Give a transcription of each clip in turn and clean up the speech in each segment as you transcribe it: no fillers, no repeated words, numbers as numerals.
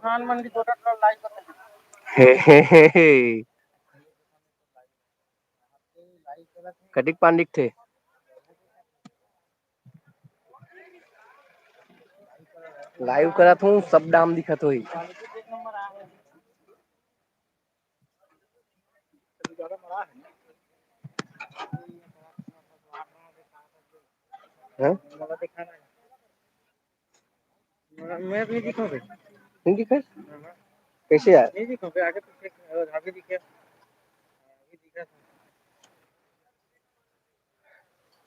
धान मंडी गोटा लाइव हे कटिक पांडिक थे लाइव करा था सब दाम दिखत होई हैं मैं नहीं दिखोगे नहीं दिखे कैसे यार नहीं दिखोगे आगे तो आगे दिखे आगे दिखा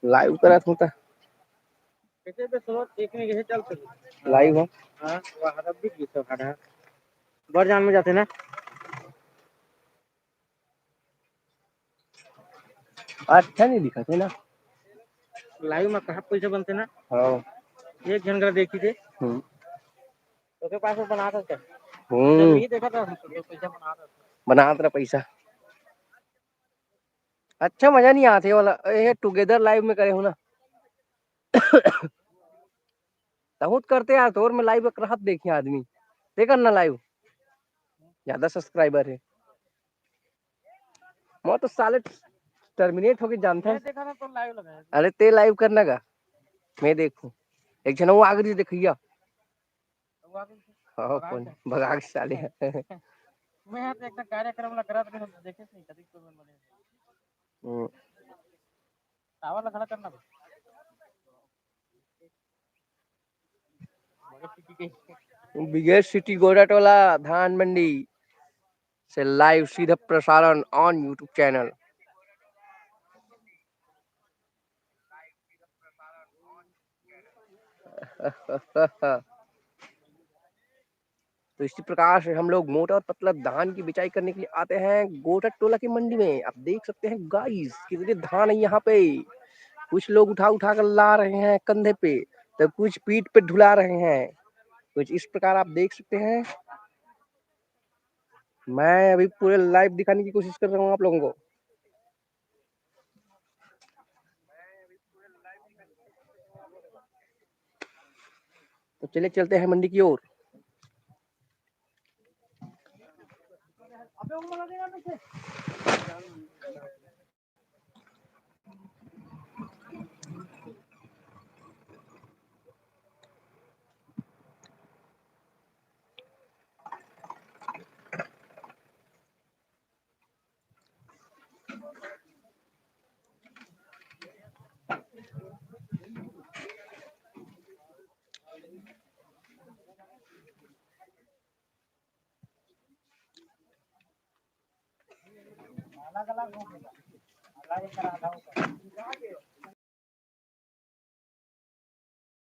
लाइव करा था कैसे पे स्लो देखने के चल सकते लाइव हो हां वो हरब भी गीत खड़ा बढ़ जान में जाते ना अच्छा नहीं दिखा थे ना लाइव में कहां पैसे बनते ना हाँ एक घंटा देखी थे तो के पास बना सकते जब नहीं देखा था तो पैसा बना रहा पैसा अच्छा मजा नहीं आते वाला ये टुगेदर लाइव में करे हो ना बहुत करते यार तोर में लाइव राहत देखिए आदमी देखा ना लाइव ज्यादा सब्सक्राइबर है मैं तो साले टर्मिनेट होके जानता है देखा था तो लाइव लगाया अरे ते लाइव करना का मैं देखूं एक जन वो आगे देखिया हाँ कौन भगा के साले मैं यहाँ पे एक कार्यक्रम लग रहा था देखे नहीं कभी तो बने टावर खड़ा करना बिगेस्ट सिटी गोडाटोला धान मंडी से लाइव सीधा प्रसारण ऑन यूट्यूब चैनल तो इसी प्रकार से हम लोग मोटा और पतला धान की बिचाई करने के लिए आते हैं गोटा टोला की मंडी में। आप देख सकते हैं गाइस कितने धान है यहाँ पे। कुछ लोग उठा उठा कर ला रहे हैं कंधे पे तो कुछ पीठ पे ढुला रहे हैं। कुछ इस प्रकार आप देख सकते हैं। मैं अभी पूरे लाइव दिखाने की कोशिश कर रहा हूँ आप लोगों को। तो चले चलते हैं मंडी की ओर। अलग अलग हो गया अलग एक आधा होगा